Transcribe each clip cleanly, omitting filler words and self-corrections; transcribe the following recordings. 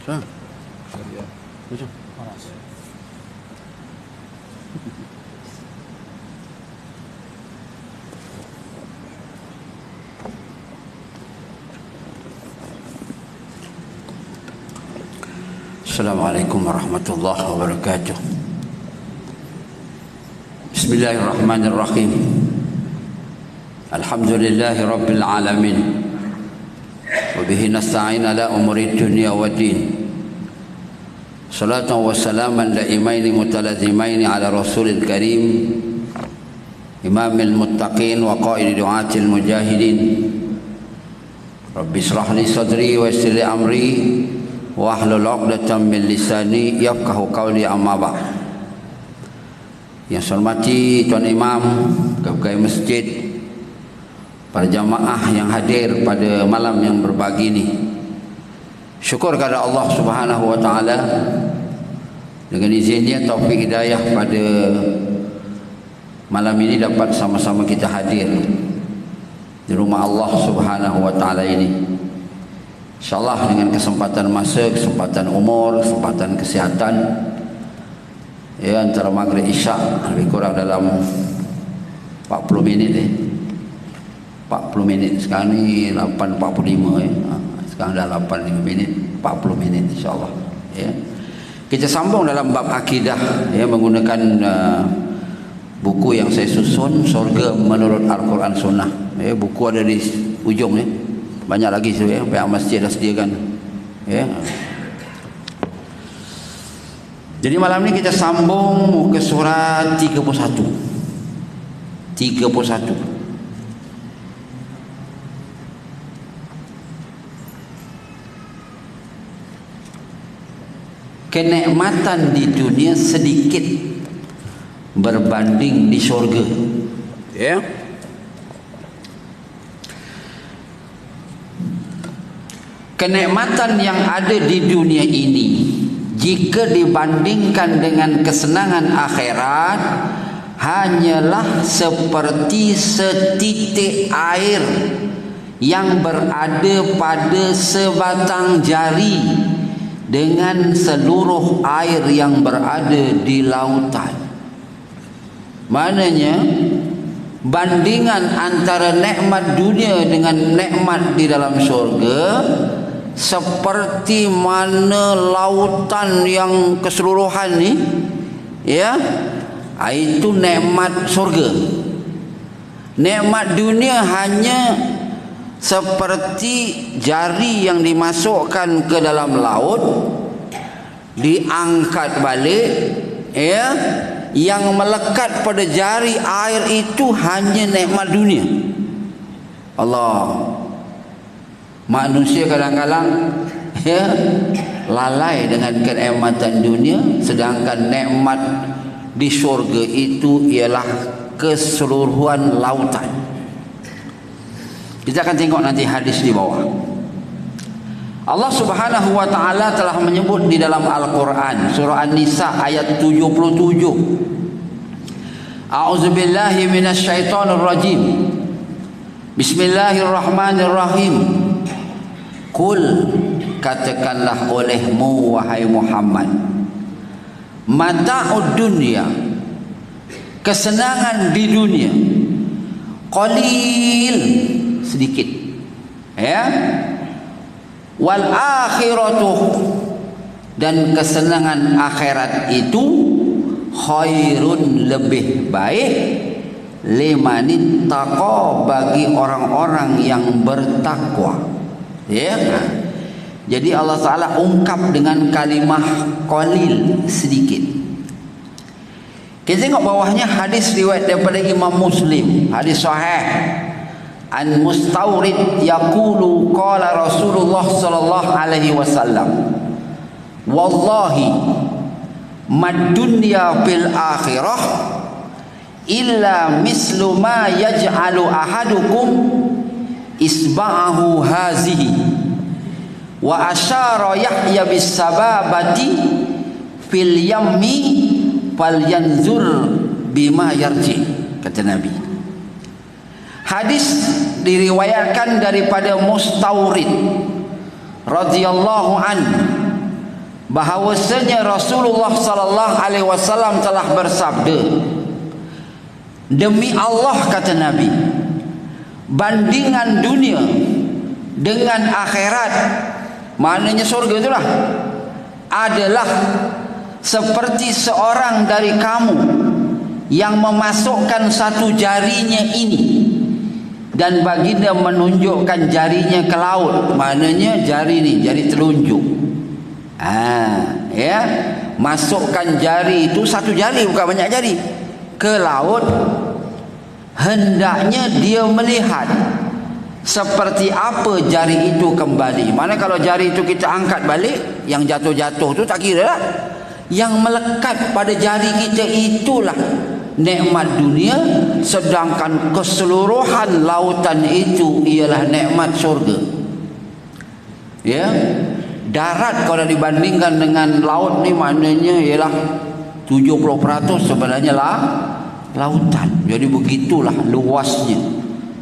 Saan? Saan? Assalamualaikum warahmatullahi wabarakatuh. Bismillahirrahmanirrahim. Alhamdulillahi rabbil alamin. Wa bihi nasta'in ala umuri dunya waddin. Salatan wa salaman daimaini mutalazimaini ala rasulil karim, imamil muttaqin wa qaidi du'atil mujahidin. Rabbi israh li sadri wa yassir li amri wahlul 'uqdatam min lisani yafqahu qawli, amma ba'd. Yang saya hormati Tuan Imam, pegawai masjid, para jamaah yang hadir pada malam yang berbagi ini. Syukur kepada Allah Subhanahu wa taala dengan izinnya taufik hidayah pada malam ini dapat sama-sama kita hadir di rumah Allah Subhanahu wa taala ini. InsyaAllah dengan kesempatan masa, kesempatan umur, kesempatan kesihatan, ya, antara maghrib isyak lebih kurang dalam 40 minit 40 minit. Sekarang ni 8.45 ya. Sekarang dah 85 minit, 40 minit insyaAllah ya. Kita sambung dalam bab akidah ya, menggunakan buku yang saya susun, Surga Menurut Al-Quran Sunnah ya. Buku ada di ujung ya. Banyak lagi ya, pihak masjid dah sediakan ya. Jadi malam ni kita sambung muka surat 31. Kenikmatan di dunia sedikit berbanding di syurga ya. Kenikmatan yang ada di dunia ini jika dibandingkan dengan kesenangan akhirat hanyalah seperti setitik air yang berada pada sebatang jari dengan seluruh air yang berada di lautan. Maknanya bandingan antara nikmat dunia dengan nikmat di dalam syurga seperti mana lautan yang keseluruhan ni ya, itu nikmat surga. Nikmat dunia hanya seperti jari yang dimasukkan ke dalam laut, diangkat balik ya, yang melekat pada jari air itu hanya nikmat dunia. Allah, manusia kadang-kadang ya lalai dengan kenikmatan dunia, sedangkan nikmat di syurga itu ialah keseluruhan lautan. Kita akan tengok nanti hadis di bawah. Allah Subhanahu wa taala telah menyebut di dalam Al-Quran surah An-Nisa ayat 77. A'udzubillahi minasyaitonir rajim. Bismillahirrahmanirrahim. Qul, katakanlah olehmu wahai Muhammad, mata'ud dunya, kesenangan di dunia, qalil, sedikit ya, wal akhiratu, dan kesenangan akhirat itu khairun, lebih baik, limanit taqa, bagi orang-orang yang bertakwa ya. Jadi Allah Ta'ala ungkap dengan kalimah qalil, sedikit. Kita tengok bawahnya hadis riwayat daripada Imam Muslim, hadis sahih. An Mustawrid yaqulu qala Rasulullah sallallahu alaihi wasallam, wallahi mad dunya fil akhirah illa mislu ma yaj'alu ahadukum isba'ahu hazihi wa asyara Yahya bis sababati fil yammi falyanzur bima yarji, kata Nabi. Hadis diriwayatkan daripada Mustawrid radhiyallahu an bahawasanya Rasulullah sallallahu alaihi wasallam telah bersabda, demi Allah, kata Nabi, bandingan dunia dengan akhirat, maknanya surga itulah, adalah seperti seorang dari kamu yang memasukkan satu jarinya ini, dan baginda menunjukkan jarinya ke laut, maknanya jari ni, jari telunjuk. Ya, masukkan jari itu, satu jari bukan banyak jari, ke laut, hendaknya dia melihat seperti apa jari itu kembali. Mana kalau jari itu kita angkat balik, yang jatuh-jatuh tu tak kira lah. Yang melekat pada jari kita itulah nikmat dunia, sedangkan keseluruhan lautan itu ialah nikmat surga. Ya, darat kalau dibandingkan dengan laut ni maknanya ialah 70% sebenarnya lah lautan. Jadi begitulah luasnya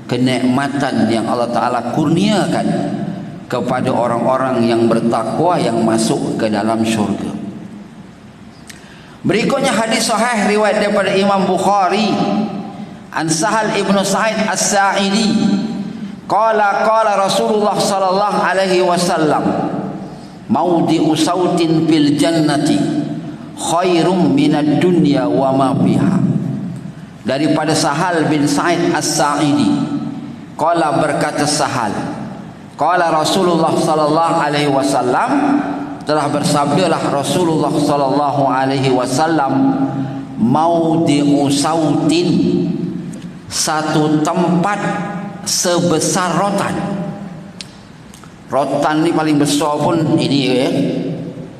kenikmatan yang Allah Ta'ala kurniakan kepada orang-orang yang bertakwa yang masuk ke dalam syurga. Berikutnya hadis sahih riwayat daripada Imam Bukhari an Sahal ibn Sa'id As-Sa'idi qala Rasulullah sallallahu alaihi wasallam, maudi'u sautin fil jannati khairum minad dunya wa ma fiha. Daripada Sahal bin Sa'id As-Sa'idi, qala, berkata Sahal, qala Rasulullah sallallahu alaihi wasallam, telah bersabdalah Rasulullah sallallahu alaihi wasallam, maudi'u sautin, satu tempat sebesar rotan. Rotan ni paling besar pun ini,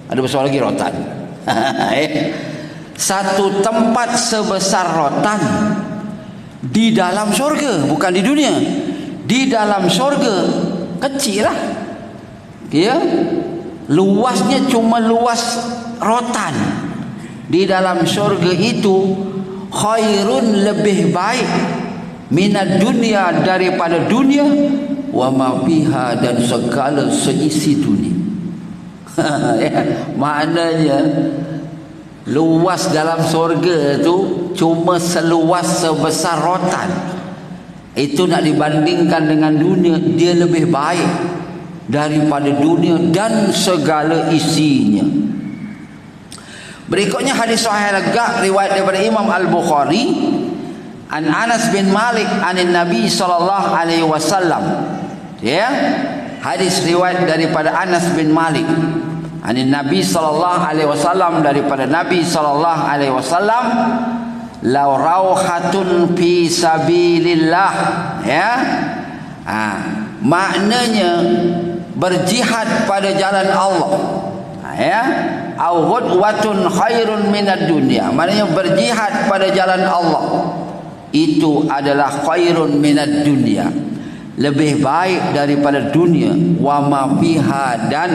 ada besar lagi rotan. Satu tempat sebesar rotan di dalam syurga, bukan di dunia. Di dalam syurga kecil lah, ya, luasnya cuma luas rotan. Di dalam syurga itu khairun, lebih baik, minad dunia, daripada dunia, wa ma fiha, dan segala seisi dunia. Ya, maknanya luas dalam surga itu cuma seluas sebesar rotan. Itu nak dibandingkan dengan dunia, dia lebih baik daripada dunia dan segala isinya. Berikutnya hadis sahih lagi riwayat daripada Imam Al-Bukhari an Anas bin Malik anin Nabi sallallahu alaihi wasallam. Ya, hadis riwayat daripada Anas bin Malik anin Nabi sallallahu alaihi wasallam, daripada Nabi sallallahu alaihi wasallam, law rauhatun fi sabilillah. Ya, maknanya berjihad pada jalan Allah. Ya, au ghudwatun khairun minad dunya, maknanya berjihad pada jalan Allah itu adalah khairun minad dunya, lebih baik daripada dunia, wa ma fiha, dan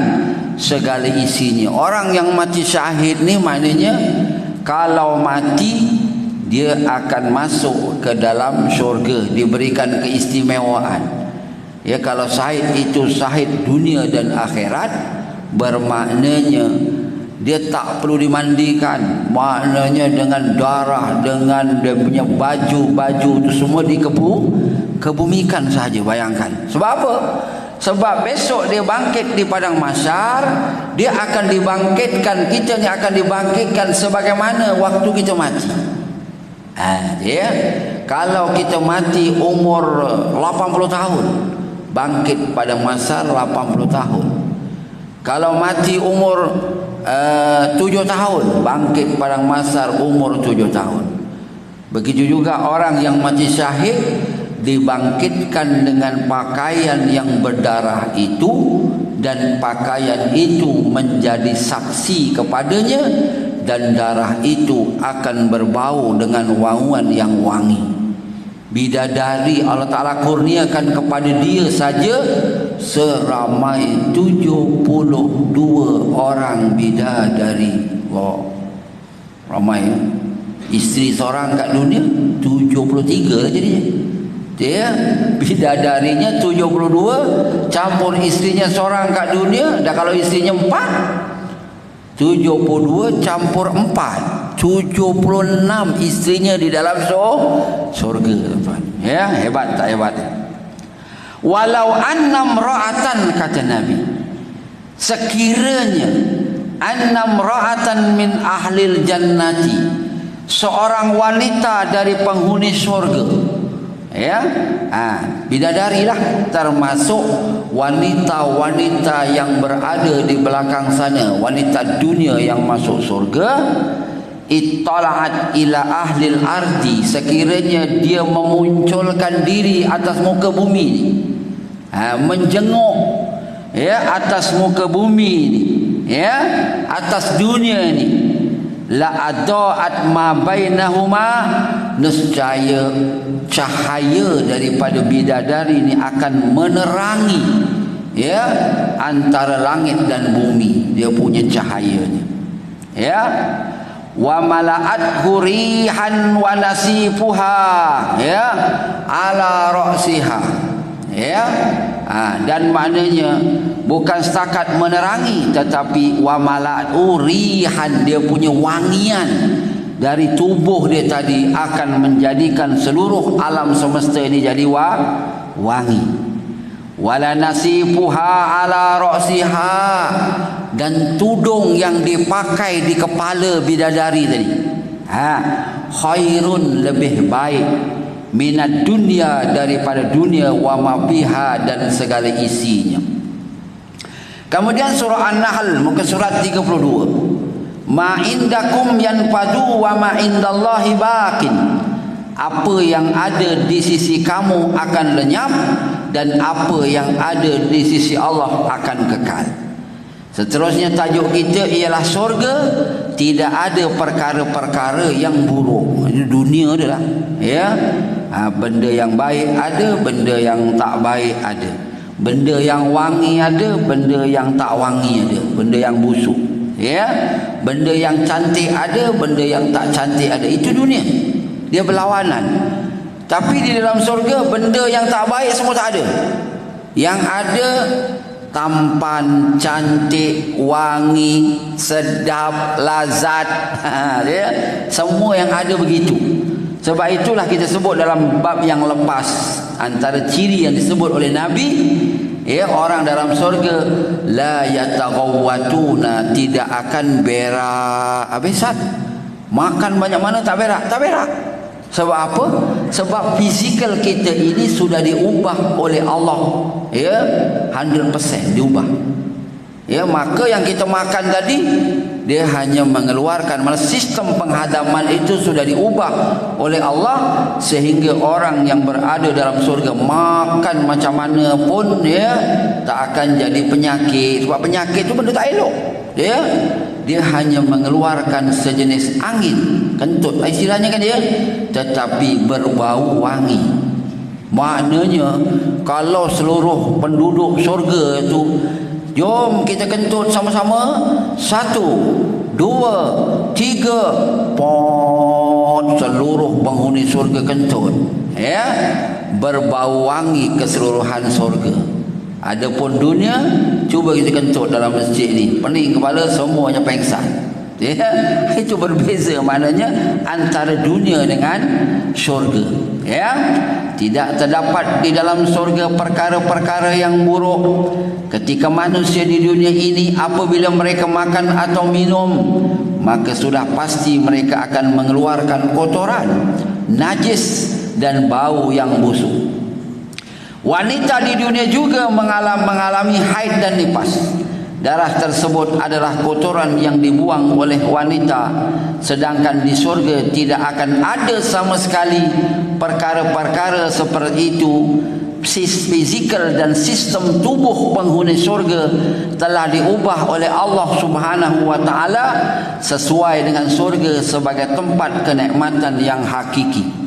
segala isinya. Orang yang mati syahid ni maknanya kalau mati dia akan masuk ke dalam syurga, diberikan keistimewaan. Ya, kalau syahid itu syahid dunia dan akhirat, bermaknanya dia tak perlu dimandikan, maknanya dengan darah, dengan dia punya baju itu semua kebumikan saja. Bayangkan. Sebab apa? Sebab besok dia bangkit di padang mahsyar, dia akan dibangkitkan, kita ni akan dibangkitkan sebagaimana waktu kita mati. Dia kalau kita mati umur 80 tahun, bangkit pada mahsyar 80 tahun. Kalau mati umur 7 tahun, bangkit pada mahsyar umur 7 tahun. Begitu juga orang yang mati syahid dibangkitkan dengan pakaian yang berdarah itu, dan pakaian itu menjadi saksi kepadanya, dan darah itu akan berbau dengan wanguan yang wangi. Bidadari Allah Ta'ala kurniakan kepada dia saja seramai 72 orang bidadari. Wow, ramai ya? Isteri seorang kat dunia 73 lah jadinya. Dia bidadarinya 72, campur istrinya seorang kat dunia. Dah kalau istrinya 4, 72 campur 4, 76 isterinya di dalam surga, tuan. Ya, hebat tak hebat? Walau annam ra'atan, kata Nabi, sekiranya annam ra'atan min ahlil jannati, seorang wanita dari penghuni surga, ya, bidadari lah, termasuk wanita-wanita yang berada di belakang sana, wanita dunia yang masuk surga. Ittala'at ila ahlil ardi, sekiranya dia memunculkan diri atas muka bumi ni, menjenguk, ya, atas muka bumi ni, ya, atas dunia ni, la adaat ma bainahuma, nescaya cahaya daripada bidadari ini akan menerangi, ya, antara langit dan bumi. Dia punya cahayanya, ya. Wa mala'at hurihan wa nasifuha, ya, ala ra'siha, ya. Dan maknanya bukan setakat menerangi, tetapi wa mala'at hurihan, dia punya wangian dari tubuh dia tadi akan menjadikan seluruh alam semesta ini jadi wangi. Wala nasifuha ala ra'siha, dan tudung yang dipakai di kepala bidadari tadi, khairun, lebih baik, minad dunya, daripada dunia, wa ma fiha, dan segala isinya. Kemudian surah An-Nahl muka surat 32, ma indakum yanfadu wa ma indallahi baqin, apa yang ada di sisi kamu akan lenyap, dan apa yang ada di sisi Allah akan kekal. Seterusnya tajuk kita ialah surga tidak ada perkara-perkara yang buruk. Ini dunia adalah, ya, benda yang baik ada, benda yang tak baik ada, benda yang wangi ada, benda yang tak wangi ada, benda yang busuk, ya, benda yang cantik ada, benda yang tak cantik ada. Itu dunia, dia berlawanan. Tapi di dalam surga benda yang tak baik semua tak ada. Yang ada tampan, cantik, wangi, sedap, lazat, ya, semua yang ada begitu. Sebab itulah kita sebut dalam bab yang lepas, antara ciri yang disebut oleh Nabi, ya, orang dalam surga la yataghawwatuna, tidak akan berak habisan. Makan banyak mana tak berak, tak berak. Sebab apa? Sebab fizikal kita ini sudah diubah oleh Allah, ya, 100% diubah. Ya, maka yang kita makan tadi dia hanya mengeluarkan, malah sistem penghadaman itu sudah diubah oleh Allah, sehingga orang yang berada dalam surga makan macam mana pun, ya, tak akan jadi penyakit. Sebab penyakit itu benda tak elok, ya. Dia hanya mengeluarkan sejenis angin, kentut istilahnya kan dia, tetapi berbau wangi. Maknanya kalau seluruh penduduk surga itu, jom kita kentut sama-sama, 1, 2, 3, pot, seluruh penghuni surga kentut, ya, berbau wangi keseluruhan surga. Adapun dunia, cuba kita kentut dalam masjid ni, pening kepala, semuanya pengsan, ya. Itu berbeza maknanya antara dunia dengan syurga, ya. Tidak terdapat di dalam syurga perkara-perkara yang buruk. Ketika manusia di dunia ini apabila mereka makan atau minum, maka sudah pasti mereka akan mengeluarkan kotoran, najis, dan bau yang busuk. Wanita di dunia juga mengalami haid dan nifas. Darah tersebut adalah kotoran yang dibuang oleh wanita, sedangkan di surga tidak akan ada sama sekali perkara-perkara seperti itu. Fizikal dan sistem tubuh penghuni surga telah diubah oleh Allah Subhanahu wa taala sesuai dengan surga sebagai tempat kenikmatan yang hakiki.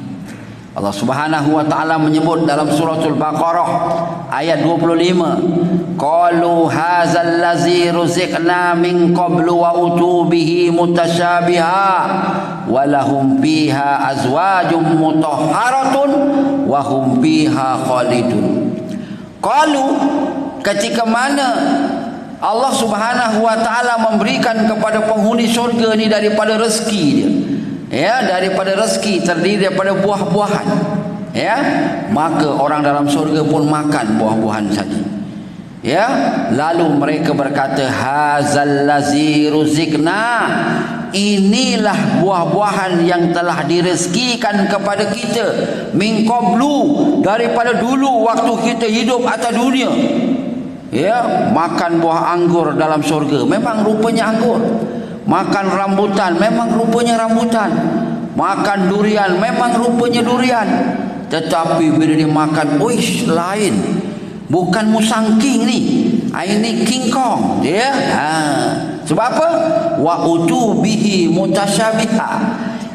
Allah Subhanahu wa taala menyebut dalam suratul Baqarah ayat 25, qalu hadzal ladzi ruziqna min qablu wa utubihi mutasyabiha wa lahum fiha azwajum mutahharatun wa hum fiha khalidun. Qalu, ketika mana Allah Subhanahu wa taala memberikan kepada penghuni syurga ni daripada rezeki dia. Ya, daripada rezeki terdiri daripada buah-buahan. Ya, maka orang dalam syurga pun makan buah-buahan saja. Ya, lalu mereka berkata, hazal lazi ruzikna, inilah buah-buahan yang telah direzekikan kepada kita min qablu, daripada dulu waktu kita hidup atas dunia. Ya, makan buah anggur dalam syurga, memang rupanya anggur. Makan rambutan, memang rupanya rambutan. Makan durian, memang rupanya durian. Tetapi bila dimakan, uish, lain. Bukan musang king ni, ini king kong dia. Sebab apa? Wa utu bihi mutasyabiha,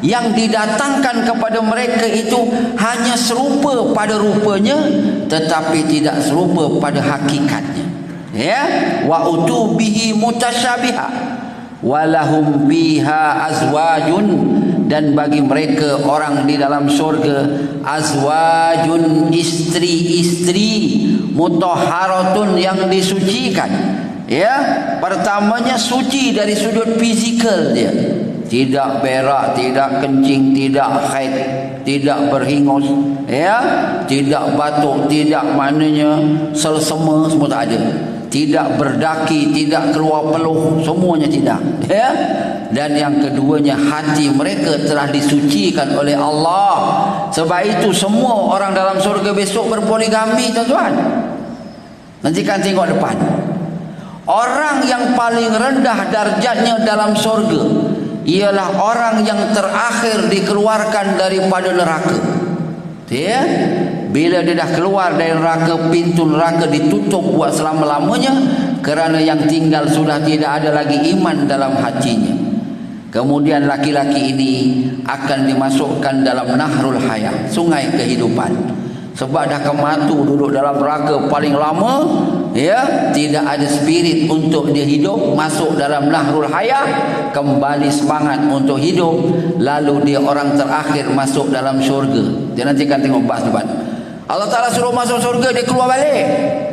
yang didatangkan kepada mereka itu hanya serupa pada rupanya, tetapi tidak serupa pada hakikatnya. Ya, wa utu bihi mutasyabiha, walahum biha azwajun, dan bagi mereka orang di dalam syurga azwajun, istri-istri, mutahharatun, yang disucikan. Ya, pertamanya suci dari sudut fizikal dia, tidak berak, tidak kencing, tidak haid, tidak berhingus, ya, tidak batuk, tidak maknanya selsema, semua tak ada. Tidak berdaki, tidak keluar peluh, semuanya tidak. Ya. Dan yang keduanya, hati mereka telah disucikan oleh Allah. Sebab itu semua orang dalam surga besok berpoligami, tuan-tuan. Nanti kan tengok depan. Orang yang paling rendah darjatnya dalam surga ialah orang yang terakhir dikeluarkan daripada neraka. Ya. Bila dia dah keluar dari neraka, pintu neraka ditutup buat selama-lamanya, kerana yang tinggal sudah tidak ada lagi iman dalam hatinya. Kemudian laki-laki ini akan dimasukkan dalam nahrul hayat, sungai kehidupan. Sebab dah kematu duduk dalam neraka paling lama, ya, tidak ada spirit untuk dia hidup, masuk dalam nahrul hayat, kembali semangat untuk hidup, lalu dia orang terakhir masuk dalam syurga. Dia nanti akan tengok bahas depan. Allah Ta'ala suruh masuk surga, dia keluar balik.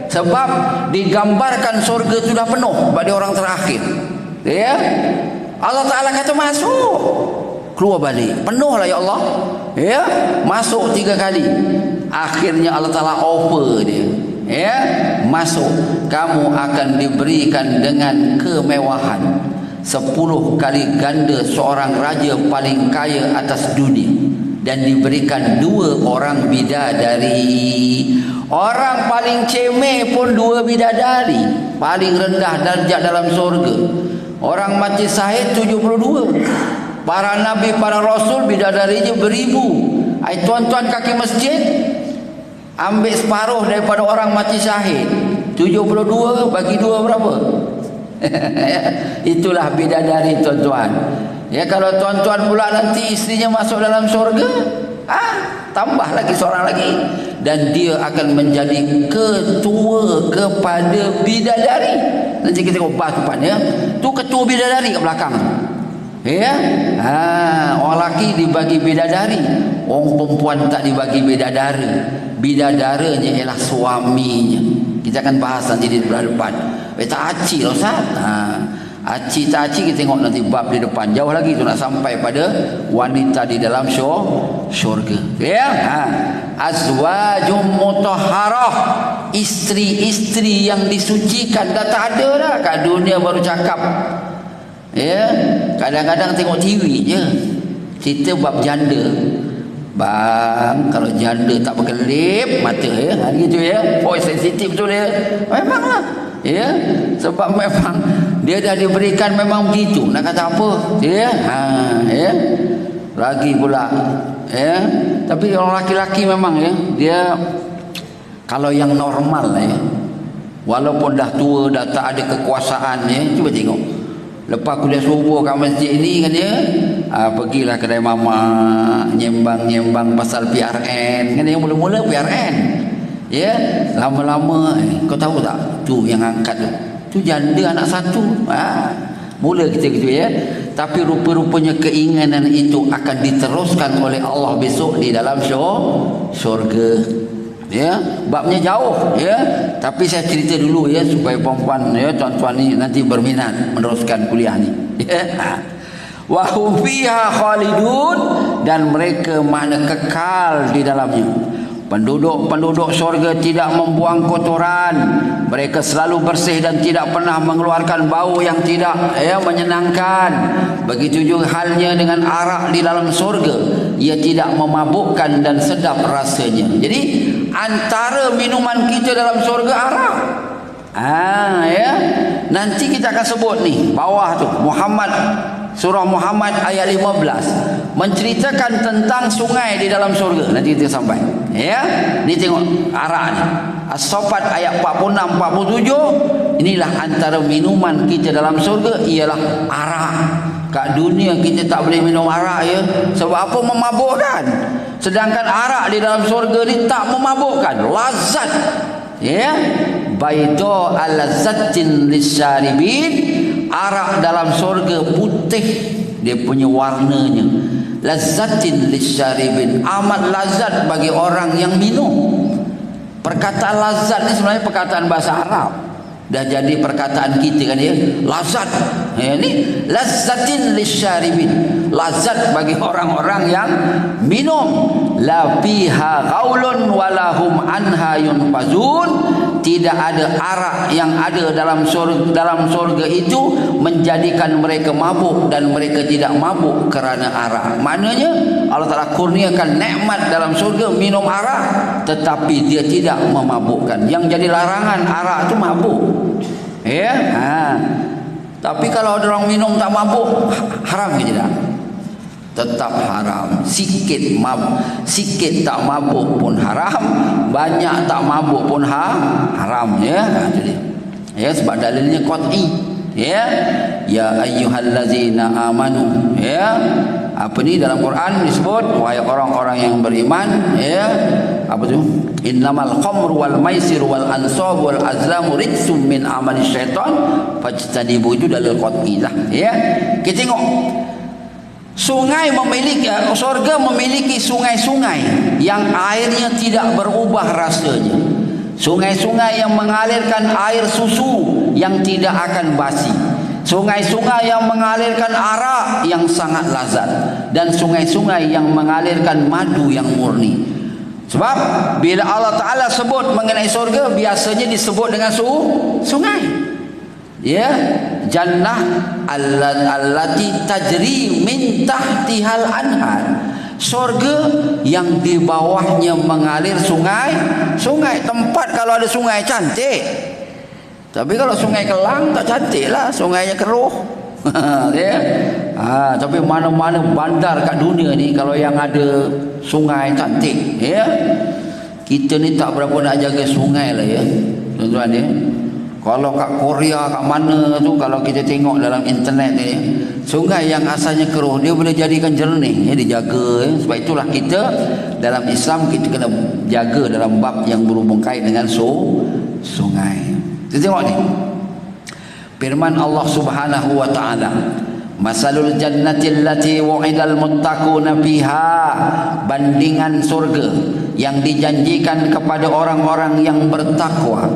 Sebab digambarkan surga itu dah penuh pada orang terakhir. Ya, Allah Ta'ala kata masuk, keluar balik, penuh lah ya Allah. Ya, masuk 3 kali. Akhirnya Allah Ta'ala offer dia, ya, masuk, kamu akan diberikan dengan kemewahan 10 kali ganda seorang raja paling kaya atas dunia. Dan diberikan 2 orang bidadari. Orang paling cemeh pun 2 bidadari, paling rendah darjat dalam surga. Orang mati syahid 72. Para nabi, para rasul, bidadarinya beribu. Ai tuan-tuan kaki masjid, ambil separuh daripada orang mati syahid. 72 bagi 2 berapa? Itulah bidadari, tuan-tuan. Ya, kalau tuan-tuan pula nanti istrinya masuk dalam syurga, tambah lagi seorang lagi, dan dia akan menjadi ketua kepada bidadari. Nanti kita tengok bahas depan, ya. Tu ketua bidadari kat belakang. Ya. Orang lelaki dibagi bidadari, orang perempuan tak dibagi bidadara. Bidadaranya ialah suaminya. Kita akan bahas nanti di depan. Tak aci lah, Ustaz. Aci tak aci kita tengok nanti bab di depan. Jauh lagi tu nak sampai pada wanita di dalam syurga. Ya. Azwajum mutahharah, istri-istri yang disucikan. Dah tak ada dah kat dunia baru cakap. Ya, kadang-kadang tengok TV je cerita bab janda. Bang, kalau janda tak berkelip mata, ya, gitu ya. Voice sensitif betul ya. Memanglah. Ya, sebab memang dia dah diberikan memang begitu. Nak kata apa? Ya. Ya. Lagi pula, ya. Tapi orang laki-laki memang, ya, dia kalau yang normal, ya, walaupun dah tua, dah tak ada kekuasaan, ya, cuba tengok. Lepas kuliah subuh kat masjid ni kan dia, pergilah kedai mama, nyembang-nyembang pasal PRN. Kan dia mula-mula PRN. Ya, lama-lama kau tahu tak? Tu yang angkat tu. Tu janda anak satu. Mula kita gitu, ya. Tapi rupa-rupanya keinginan itu akan diteruskan oleh Allah besok di dalam syurga. ya, babnya jauh ya, tapi saya cerita dulu ya supaya puan-puan ya, tuan-tuan ni nanti berminat meneruskan kuliah ni ya. Wa hum fiha khalidun, dan mereka makna kekal di dalamnya. Penduduk-penduduk syurga tidak membuang kotoran, mereka selalu bersih dan tidak pernah mengeluarkan bau yang tidak menyenangkan. Begitu juga halnya dengan arak di dalam syurga, ia tidak memabukkan dan sedap rasanya. Jadi antara minuman kita dalam syurga arak. Ya. Nanti kita akan sebut nih bawah tu Muhammad, surah Muhammad ayat 15 menceritakan tentang sungai di dalam syurga. Nanti kita sampai ya. Ni tengok arak ni, As-Saffat ayat 46 47. Inilah antara minuman kita dalam syurga ialah arak. Kat dunia kita tak boleh minum arak ya. Sebab apa? Memabukkan. Sedangkan arak di dalam syurga ni tak memabukkan, lazat ya. Baida al-lazzatin lisyaribin, arak dalam syurga putih dia punya warnanya, lazzatin lisyaribin, amat lazat bagi orang yang minum. Perkataan lazat ni sebenarnya perkataan bahasa Arab, dah jadi perkataan kita kan ya, lazat ya, ni lazzatin lisyaribin, lazat bagi orang-orang yang minum. La fiha qaulun walahum anha yunfazun, tidak ada arak yang ada dalam surga itu menjadikan mereka mabuk dan mereka tidak mabuk kerana arak. Maknanya Allah Ta'ala kurniakan nikmat dalam surga minum arak, tetapi dia tidak memabukkan. Yang jadi larangan arak itu mabuk ya. Tapi kalau ada orang minum tak mabuk, haram ke tidak? Tetap haram. Sikit tak mabuk pun haram, banyak tak mabuk pun haram ya. Jadi ya, sebab dalilnya qat'i ya. Ya ayyuhallazina amanu ya. Apa ni dalam Quran disebut wahai orang-orang yang beriman ya. Apa tu? Innamal khamru wal maisir wal ansab wal azlamu rijsum min amali syaitan fajtanibu, itu dalil qat'i lah ya. Kita tengok sungai surga memiliki sungai-sungai yang airnya tidak berubah rasanya. Sungai-sungai yang mengalirkan air susu yang tidak akan basi. Sungai-sungai yang mengalirkan arak yang sangat lazat, dan sungai-sungai yang mengalirkan madu yang murni. Sebab bila Allah Ta'ala sebut mengenai surga, biasanya disebut dengan sungai ya. Jannah allati tajri min tahtihal anhar, surga yang di bawahnya mengalir sungai. Tempat kalau ada sungai cantik, tapi kalau sungai kelang tak cantik lah, sungainya keruh ya. Tapi mana-mana bandar kat dunia ni kalau yang ada sungai cantik ya. Kita ni tak berapa nak jaga sungai lah ya tuan-tuan ya. Kalau kat Korea, kat mana tu, kalau kita tengok dalam internet ni, sungai yang asalnya keruh dia boleh jadikan jernih ya, dijaga ya. Sebab itulah kita dalam Islam kita kena jaga dalam bab yang berhubung kait dengan sungai. Kita tengok ni firman Allah Subhanahu wa taala, masalul jannati allati wa'idal muttaquna fiha, bandingan surga yang dijanjikan kepada orang-orang yang bertakwa.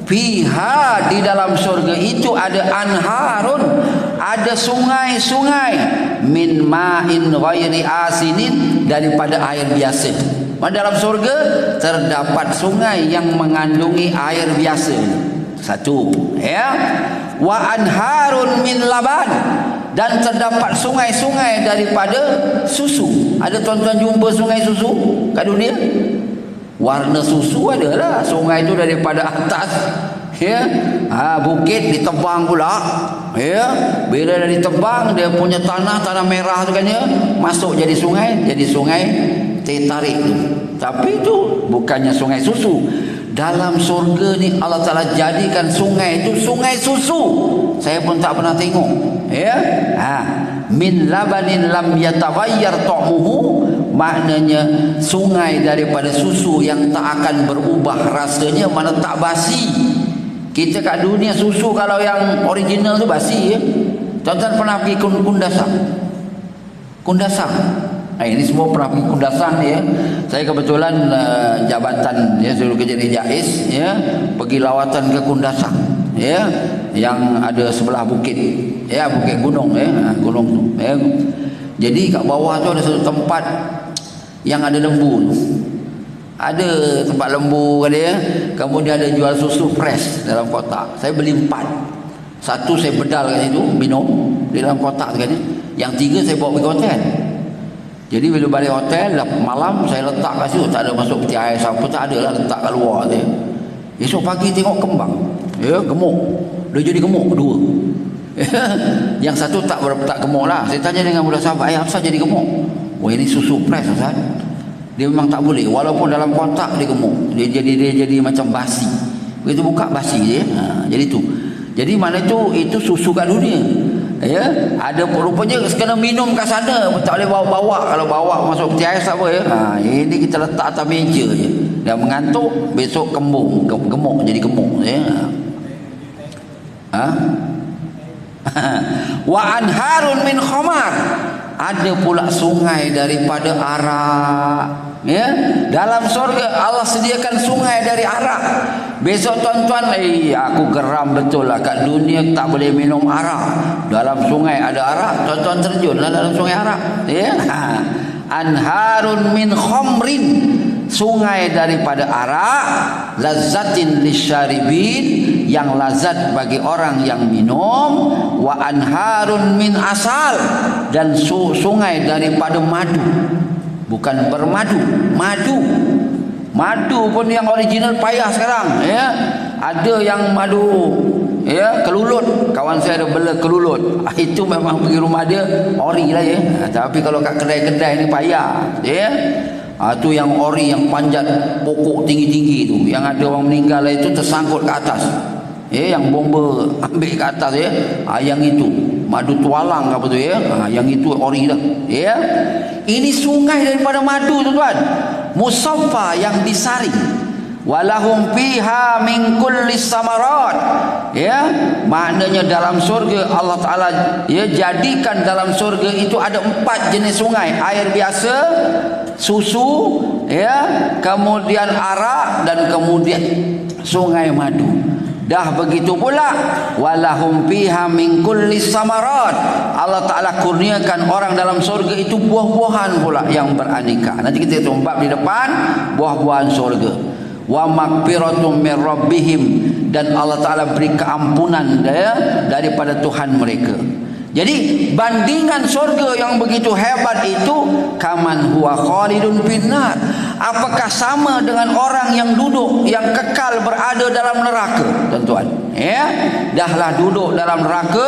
Fiha, di dalam surga itu ada anharun, ada sungai-sungai, min ma'in ghairi asinin, daripada air biasa. Dalam surga terdapat sungai yang mengandungi air biasa. Satu ya. Wa anharun min laban, dan terdapat sungai-sungai daripada susu. Ada tuan-tuan jumpa sungai susu kat dunia? Warna susu adalah sungai itu daripada atas ya. Bukit ditebang pula ya. Bila dah ditebang, dia punya tanah merah tu kan ya, masuk jadi sungai teh tarik tu. Tapi itu bukannya sungai susu. Dalam surga ni Allah Ta'ala jadikan sungai itu sungai susu. Saya pun tak pernah tengok ya. Min labanin lam yataghayyar ta'muhu, maknanya sungai daripada susu yang tak akan berubah rasanya, mana tak basi. Kita kat dunia susu kalau yang original tu basi ya. Tuan-tuan pernah pergi Kundasang Ini semua pernah pergi kundasan ya. Saya kebetulan jabatan ya, suruh kerja di JAIS ya, pergi lawatan ke kundasan ya, yang ada sebelah bukit ya, bukit gunung ya, gunung tu ya. Jadi kat bawah tu ada satu tempat yang ada lembu tu. Ada tempat lembu kan ya. Kemudian ada jual susu fresh dalam kotak. Saya beli 4. Satu saya bedal kat situ minum di dalam kotak tu kan ya. Yang 3 saya bawa pergi hotel. Jadi bila balik hotel malam saya letak kat situ, tak ada masuk peti air siapa, tak ada lah, letak kat luar tu. Esok pagi tengok kembang. Ya, gemuk. Dia jadi gemuk 2. Yang satu tak gemuk lah. Saya tanya dengan budak sahabat, apa jadi gemuk? Oh, ini susu fresh Ustaz. Dia memang tak boleh, walaupun dalam kotak dia gemuk. Dia jadi macam basi. Begitu buka basi dia. Jadi tu. Jadi mana itu susu kat dunia. Ya, ada rupanya kena minum kat sana, tak boleh bawa-bawa. Kalau bawa masuk peti air tak apa ya. Ini kita letak atas meja je. Dia mengantuk, besok gemuk jadi gemuk ya. Wa anharun min khamar, ada pula sungai daripada arak ya. Dalam surga Allah sediakan sungai dari arak. Besok tuan-tuan, aku geram betul lah, kat dunia tak boleh minum arak, dalam sungai ada arak, tuan-tuan terjun lah dalam sungai arak ya. Anharun min khamrin, sungai daripada arak, lazzatin lisyaribin, yang lazat bagi orang yang minum, wa anharun min asal, dan sungai daripada madu, bukan bermadu, madu pun yang original payah sekarang ya. Ada yang madu ya kelulut, kawan saya ada bela kelulut, itu memang pergi rumah dia ori lah ya. Tapi kalau kat kedai-kedai ni payah ya. Tu yang ori, yang panjat pokok tinggi-tinggi tu, yang ada orang meninggal itu tersangkut ke atas ya, yang bomba ambil ke atas ya. Yang itu madu tualang apa tu ya. Yang itu ori dah ya. Ini sungai daripada madu tuan-tuan, musaffa, yang disaring. Walahum fiha min kulli samarat ya, maknanya dalam surga Allah Taala ya jadikan dalam surga itu ada 4 jenis sungai. Air biasa, susu ya, kemudian arak, dan kemudian sungai madu. Dah begitu pula walahum fiha min kulli samarat, Allah Taala kurniakan orang dalam surga itu buah-buahan pula yang beraneka. Nanti kita tengok bab di depan, buah-buahan surga. Wa maghfiratum min rabbihim, dan Allah Taala beri keampunan daripada Tuhan mereka. Jadi bandingan surga yang begitu hebat itu, kaman huwa khalidun finnar, apakah sama dengan orang yang duduk, yang kekal berada dalam neraka tuan-tuan ya. Dahlah duduk dalam neraka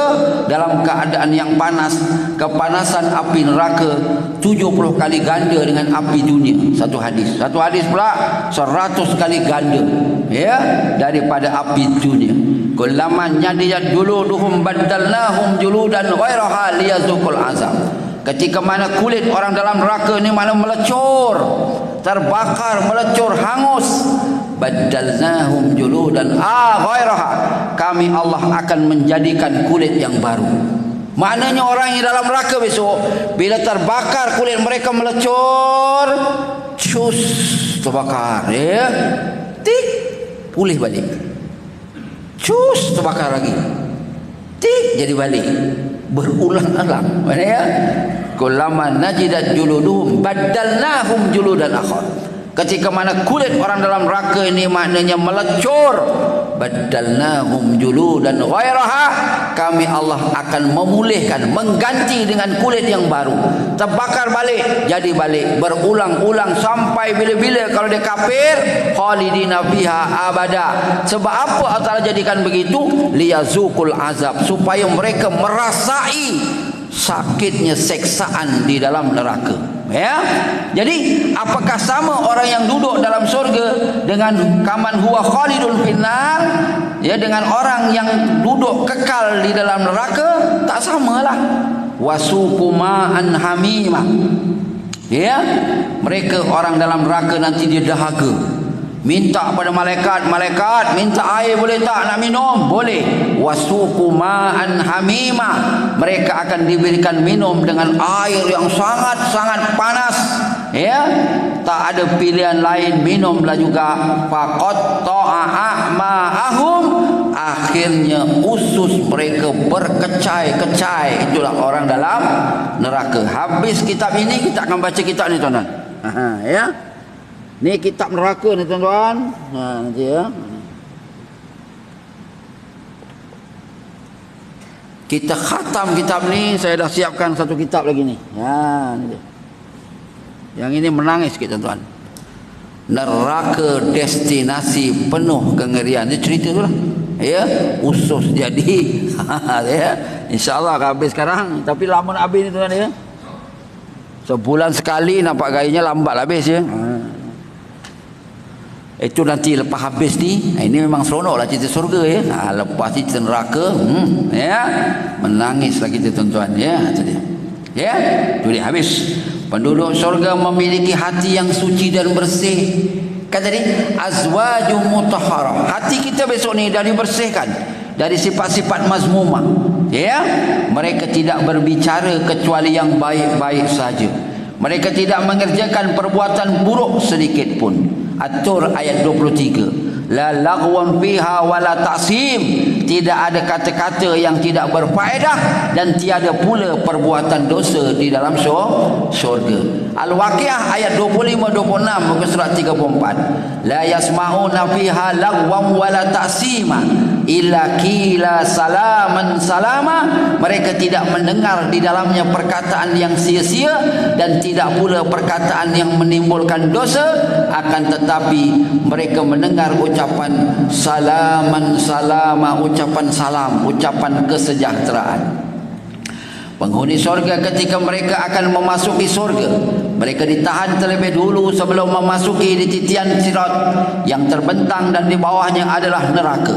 dalam keadaan yang panas, kepanasan api neraka 70 kali ganda dengan api dunia. Satu hadis pula 100 kali ganda ya daripada api dunia. Kullaman nyadiyat juluduhum baddalnahum juludan ghairaha liyazuqul azab. Ketika mana kulit orang dalam neraka ni mana melecur, terbakar, melecur, hangus, baddalnahum juludan ghairaha, kami Allah akan menjadikan kulit yang baru. Maknanya orang yang dalam neraka besok bila terbakar kulit mereka melecur, cus, terbakar ya, tik, pulih balik, cus, terbakar lagi, tik, jadi balik, berulang-ulang. Mana ya? Kullaman najidat juluduhum baddalnahum juludan akhar. Ketika mana kulit orang dalam neraka ini maknanya melecur, baddalnahum juludan ghairaha, kami Allah akan memulihkan, mengganti dengan kulit yang baru. Terbakar balik, jadi balik, berulang-ulang sampai bila-bila. Kalau dia kafir, khalidina fiha abada. Sebab apa Allah Ta'ala jadikan begitu? Liyazuqul azab, supaya mereka merasai sakitnya seksaan di dalam neraka ya. Jadi apakah sama orang yang duduk dalam surga dengan kaman huwa khalidun finnar ya, dengan orang yang duduk kekal di dalam neraka? Tak samalah. Wasuquma'an hamimah ya, mereka orang dalam neraka nanti dia dahaga Minta pada malaikat, malaikat minta air boleh tak nak minum? Boleh. Wasuqu ma'an hamima, mereka akan diberikan minum dengan air yang sangat-sangat panas, ya, tak ada pilihan lain, minumlah juga. Faqat ta'a ma'ahum, akhirnya usus mereka berkecai-kecai. Itulah orang dalam neraka. Habis kitab ini kita akan baca kitab ni tuan-tuan. Ya. Ni kitab neraka ni tuan-tuan. Nanti ya. Kita khatam kitab ni, saya dah siapkan satu kitab lagi ni. Ya, ni dia. Yang ini menangis sikit tuan-tuan. Neraka destinasi penuh kengerian. Dia cerita tu lah. Ya, usus jadi. Ya. InsyaAllah habis sekarang. Tapi lama nak habis ni tuan-tuan ya. Sebulan sekali nampak gayanya lambat habis ya. Itu nanti lepas habis ni, ini memang seronok lah cerita surga ya. Lepas cerita neraka, ya, menangis lagi kita tuan-tuan ya. Itu dia. Ya, itu dia habis. Penduduk surga memiliki hati yang suci dan bersih. Kata tadi, azwajum mutahharah. Hati kita besok ni dah dibersihkan dari sifat-sifat mazmumah. Ya, mereka tidak berbicara kecuali yang baik-baik saja. Mereka tidak mengerjakan perbuatan buruk sedikit pun. At-Tur ayat 23. La laghwan fiha wala ta'sim, tidak ada kata-kata yang tidak berfaedah dan tiada pula perbuatan dosa di dalam syurga. Al-Waqiah ayat 25-26 muka surat 34. La yasma'una fiha laghwan wala ta'sima illa qila salaman salama, mereka tidak mendengar di dalamnya perkataan yang sia-sia dan tidak pula perkataan yang menimbulkan dosa, akan tetapi mereka mendengar ucapan salaman salama, ucapan salam, ucapan kesejahteraan. Penghuni surga ketika mereka akan memasuki surga, mereka ditahan terlebih dulu sebelum memasuki di titian sirat yang terbentang dan di bawahnya adalah neraka.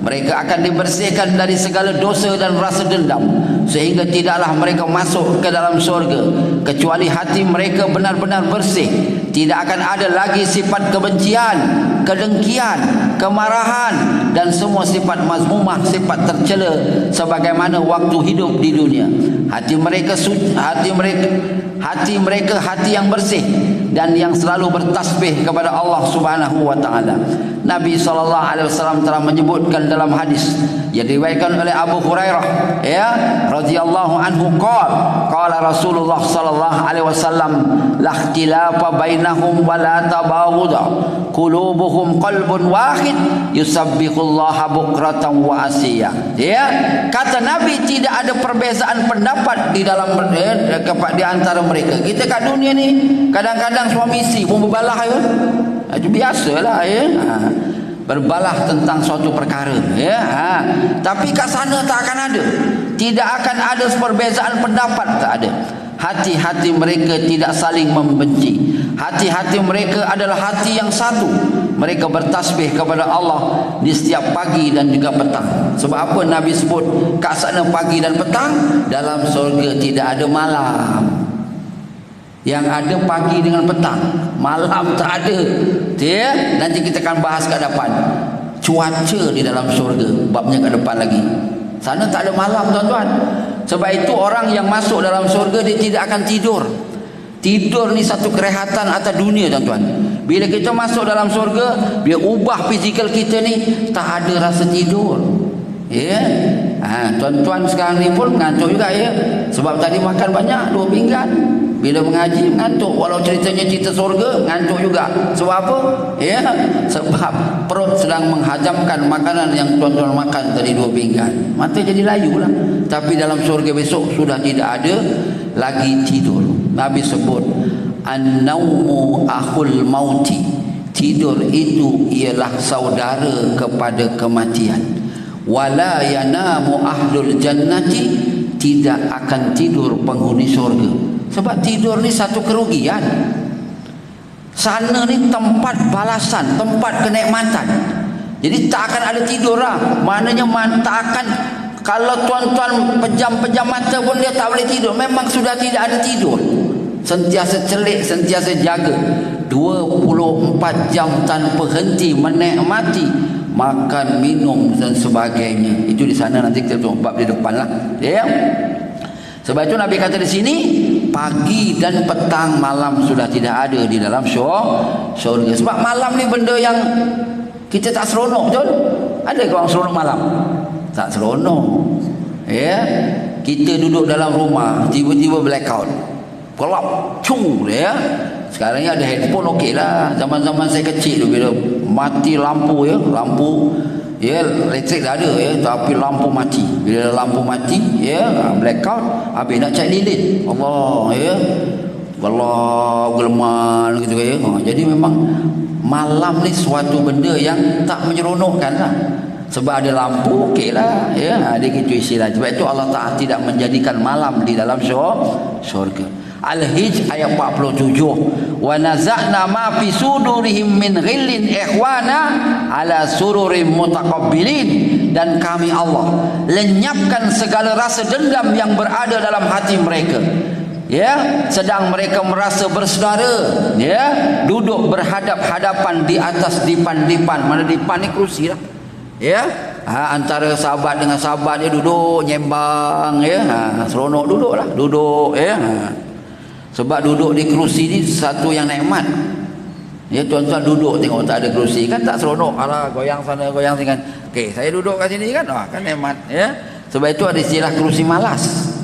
Mereka akan dibersihkan dari segala dosa dan rasa dendam, sehingga tidaklah mereka masuk ke dalam surga kecuali hati mereka benar-benar bersih. Tidak akan ada lagi sifat kebencian, kedengkian, kemarahan dan semua sifat mazmumah, sifat tercela sebagaimana waktu hidup di dunia. Hati mereka hati yang bersih dan yang selalu bertasbih kepada Allah Subhanahu wa taala. Nabi SAW telah menyebutkan dalam hadis yang diriwayatkan oleh Abu Hurairah ya radhiyallahu anhu, qala Rasulullah sallallahu alaihi wasallam, la ikhtilafa bainahum wa la tabaghudha, qulubuhum qalbun wahid yusabbihullaha bukratan wa asiyya. Ya, kata Nabi, tidak ada perbezaan pendapat di dalam di antara mereka. Kita kat dunia ni kadang-kadang suami isteri pun berbalah ya. Itu biasalah ya. Berbalah tentang suatu perkara ya. Tapi kat sana tak akan ada. Tidak akan ada perbezaan pendapat, tak ada. Hati-hati mereka tidak saling membenci. Hati-hati mereka adalah hati yang satu. Mereka bertasbih kepada Allah di setiap pagi dan juga petang. Sebab apa Nabi sebut kat sana pagi dan petang? Dalam surga tidak ada malam. Yang ada pagi dengan petang, malam tak ada. Ya, nanti kita akan bahas kat depan. Cuaca di dalam surga, babnya kat depan lagi. Sana tak ada malam tuan-tuan. Sebab itu orang yang masuk dalam surga dia tidak akan tidur. Tidur ni satu kerehatan atas dunia tuan-tuan. Bila kita masuk dalam surga, dia ubah fizikal kita ni, tak ada rasa tidur. Ya. Tuan-tuan sekarang ni pun ngantuk juga ya. Sebab tadi makan banyak 2 pinggan. Bila mengaji ngantuk, walau ceritanya cerita surga ngantuk juga. Sebab apa? Ya, sebab perut sedang menghajamkan makanan yang tuan-tuan makan tadi 2 pinggan. Mata jadi layu lah. Tapi dalam surga besok sudah tidak ada lagi tidur. Nabi sebut an-naumu akhul mauti, tidur itu ialah saudara kepada kematian. Wala yanamu ahlul jannati, tidak akan tidur penghuni surga. Sebab tidur ni satu kerugian. Sana ni tempat balasan, tempat kenikmatan. Jadi tak akan ada tidur lah. Maknanya tak akan. Kalau tuan-tuan pejam-pejam mata pun dia tak boleh tidur. Memang sudah tidak ada tidur. Sentiasa celik, sentiasa jaga. 24 jam tanpa henti menikmati makan, minum dan sebagainya. Itu di sana, nanti kita tengok bab di depan lah. Ya. Sebab itu Nabi kata di sini, pagi dan petang, malam sudah tidak ada di dalam syurga. Sebab malam ni benda yang kita tak seronok, betul? Ada ke orang seronok malam? Tak seronok. Ya. Kita duduk dalam rumah, tiba-tiba blackout. Gelap, cung, ya. Sekarang ni ada handphone okey lah. Zaman-zaman saya kecil tu, bila mati lampu, ya, lampu, ya, elektrik dah ada, ya, tapi lampu mati. Bila lampu mati, ya, blackout, habis nak cek lilin, Allah, ya, gelap, geleman gitu, ya. Jadi memang malam ni suatu benda yang tak menyeronokkan lah. Sebab ada lampu, okey lah, ya, ada gitu istilah. Sebab itu Allah Ta'ala tidak menjadikan malam di dalam syurga. Al-Hijr ayat 47, wa naza'na ma fi sudurihim min ghillin ikhwana ala sururin mutaqabbilin, dan kami Allah lenyapkan segala rasa dendam yang berada dalam hati mereka, ya, sedang mereka merasa bersaudara, ya, duduk berhadap-hadapan di atas dipan-dipan. Mana dipan ni? Kerusi lah, ya. Antara sahabat dengan sahabat dia duduk nyembang, ya, seronok duduklah, duduk, ya. Sebab duduk di kerusi ni satu yang nikmat. Ya, tuan-tuan duduk tengok tak ada kerusi kan tak seronok. Alah, goyang sana goyang sini kan. Okey, saya duduk kat sini kan, kan nikmat, ya. Sebab itu ada istilah kerusi malas.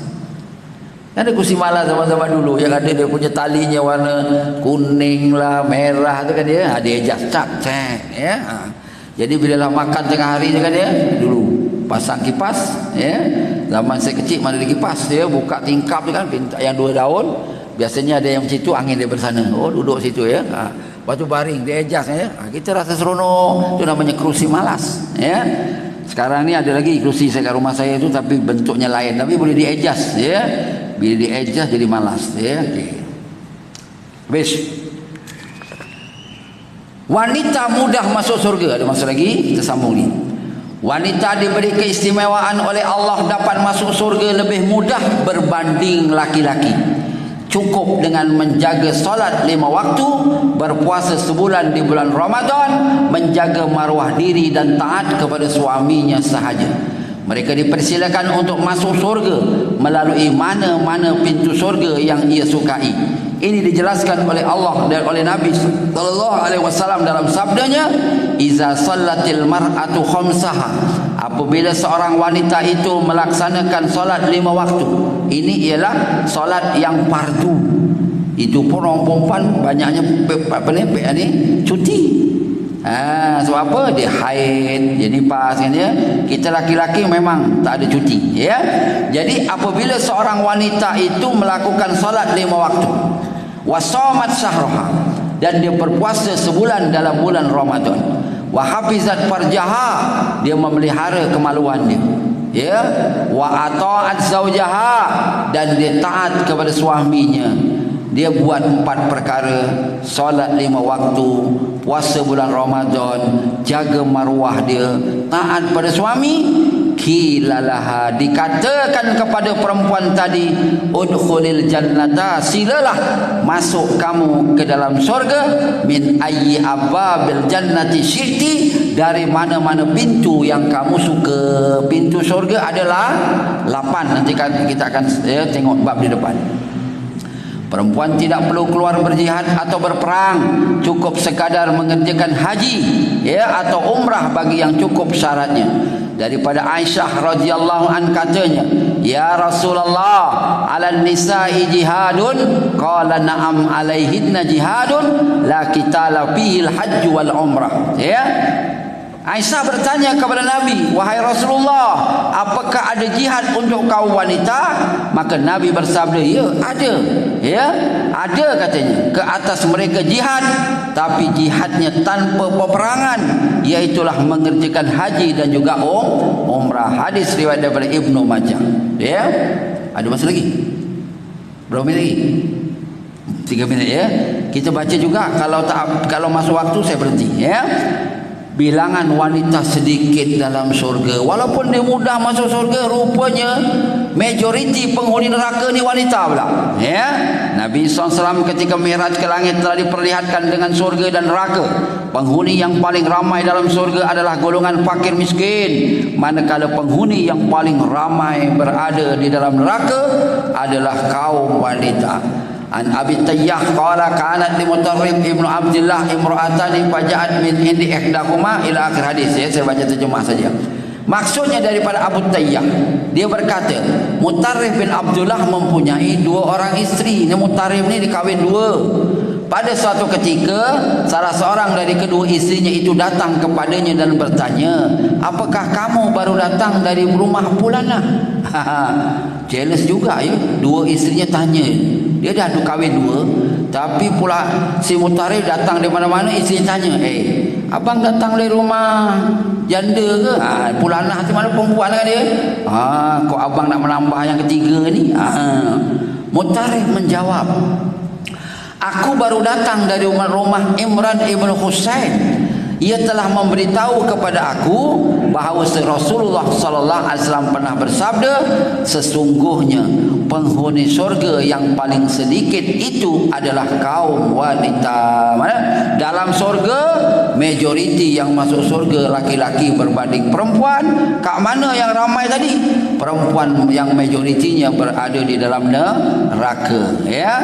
Ada kerusi malas zaman-zaman dulu yang ada dia punya talinya warna kuning lah, merah tu kan dia. Ada adjust cek, ya. Jadi bila lah makan tengah hari tu kan dia, dulu pasang kipas, ya. Zaman saya kecil mana ada kipas, dia buka tingkap tu kan, yang 2 daun. Biasanya ada yang situ, angin dia bersana. Oh, duduk situ, ya. Lepas tu baring, dia adjust, ya. Kita rasa seronok. Itu namanya kerusi malas, ya. Sekarang ni ada lagi kerusi saya kat rumah saya tu, tapi bentuknya lain, tapi boleh di adjust, ya. Bila di adjust jadi malas, ya. Okay. Habis. Wanita mudah masuk surga. Ada masa lagi, kita sambung ni. Wanita diberi keistimewaan oleh Allah dapat masuk surga lebih mudah berbanding laki-laki. Cukup dengan menjaga solat 5 waktu, berpuasa sebulan di bulan Ramadan, menjaga maruah diri dan taat kepada suaminya sahaja. Mereka dipersilakan untuk masuk surga melalui mana-mana pintu surga yang ia sukai. Ini dijelaskan oleh Allah dan oleh Nabi sallallahu alaihi wasallam dalam sabdanya, "Iza sallatil mar'atu khamsaha." Apabila seorang wanita itu melaksanakan solat 5 waktu. Ini ialah solat yang fardu. Itu pun orang perempuan banyaknya cuti. Sebab apa? Dia haid, dia nifas kan, ya. Kita laki-laki memang tak ada cuti, ya. Jadi apabila seorang wanita itu melakukan solat 5 waktu, wasomat syahroha, dan dia berpuasa sebulan dalam bulan Ramadan, wahafizat farjaha, dia memelihara kemaluan dia, ya, wa ata'at zaujaha, dan dia taat kepada suaminya. Dia buat 4 perkara: solat 5 waktu, puasa bulan Ramadan, jaga maruah dia, taat pada suami. Kilalaha, dikatakan kepada perempuan tadi, udkhulil jannata, silalah masuk kamu ke dalam surga, min ayyi ababil jannati syi'ti, dari mana-mana pintu yang kamu suka. Pintu surga adalah 8. Nanti kita akan tengok bab di depan. Perempuan tidak perlu keluar berjihad atau berperang, cukup sekadar mengerjakan haji, ya, atau umrah bagi yang cukup syaratnya. Daripada Aisyah radhiyallahu an katanya, "Ya Rasulullah, 'alan nisa'i jihadun?" Qala, "Na'am 'alaihinna jihadun, la qitala fihi al-hajj wal umrah." Ya. Aisyah bertanya kepada Nabi, "Wahai Rasulullah, apakah ada jihad untuk kaum wanita?" Maka Nabi bersabda, "Ya, ada." Ya, ada katanya. Ke atas mereka jihad, tapi jihadnya tanpa peperangan, iaitulah mengerjakan haji dan juga umrah. Hadis riwayat daripada Ibnu Majah. Ya. Ada masa lagi? Berapa minit lagi? 3 minit, ya. Kita baca juga, kalau masuk waktu saya berhenti, ya. Bilangan wanita sedikit dalam surga. Walaupun dia mudah masuk surga, rupanya majoriti penghuni neraka ni wanita pula. Ya, Nabi SAW ketika mi'raj ke langit telah diperlihatkan dengan surga dan neraka. Penghuni yang paling ramai dalam surga adalah golongan fakir miskin, manakala penghuni yang paling ramai berada di dalam neraka adalah kaum wanita. An Abi Tayyah qala kanat li Mutarrib ibnu Abdullah imra'atani faja'at min indi ihdahuma ila akhir hadis. Ya, saya baca terjemah saja. Maksudnya daripada Abu Tayyah, dia berkata Mutarrib bin Abdullah mempunyai 2 orang isteri. Ini Mutarrib ni dikahwin 2. Pada suatu ketika salah seorang dari kedua isterinya itu datang kepadanya dan bertanya, apakah kamu baru datang dari rumah Fulana? Jealous juga ya, 2 isterinya tanya. Dia dah kahwin 2, tapi pula si Mutarrib datang dari mana-mana, isterinya tanya, abang datang dari rumah janda ke? Fulana tu mana perempuan kan dia? Kok abang nak menambah yang ketiga ni? Mutarrib menjawab, aku baru datang dari rumah Imran ibn Husain. Ia telah memberitahu kepada aku bahawa Rasulullah sallallahu alaihi wasallam pernah bersabda, sesungguhnya penghuni surga yang paling sedikit itu adalah kaum wanita. Mana? Dalam surga majoriti yang masuk surga laki-laki berbanding perempuan. Kat mana yang ramai tadi? Perempuan yang majoritinya berada di dalam neraka. Ya.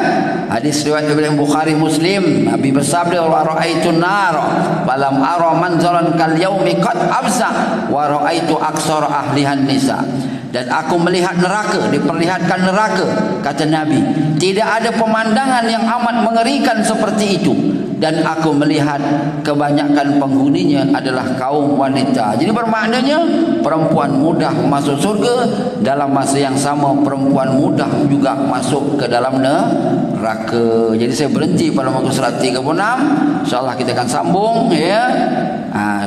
Hadis riwayat Bukhari Muslim, Nabi bersabda, wa ra'aitun nar falam ara manzaran kal yaumi qad absa wa ra'aitu aksara ahlihan nisa. Dan aku melihat neraka, diperlihatkan neraka, kata Nabi, tidak ada pemandangan yang amat mengerikan seperti itu, dan aku melihat kebanyakan penghuninya adalah kaum wanita. Jadi bermaknanya perempuan mudah masuk surga, dalam masa yang sama perempuan mudah juga masuk ke dalam neraka. Jadi saya berhenti pada muka surat 36. InsyaAllah kita akan sambung ya.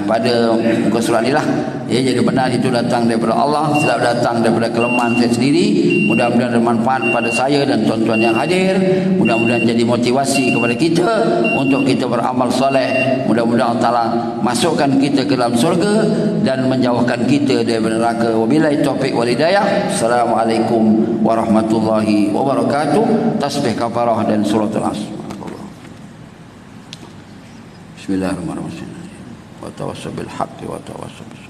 Pada muka surat inilah ya. Jadi benar itu datang daripada Allah, tidak datang daripada kelemahan saya sendiri. Mudah-mudahan bermanfaat pada saya dan tuan-tuan yang hadir. Mudah-mudahan jadi motivasi kepada kita untuk kita beramal soleh. Mudah-mudahan Allah Ta'ala masukkan kita ke dalam surga dan menjauhkan kita daripada neraka. Wabillahi taufiq wal hidayah. Assalamualaikum warahmatullahi wabarakatuh. Tasbih kafarah dan suratul Asr. Bismillahirrahmanirrahim. Wa tawassaw bil haqqi wa tawassaw bis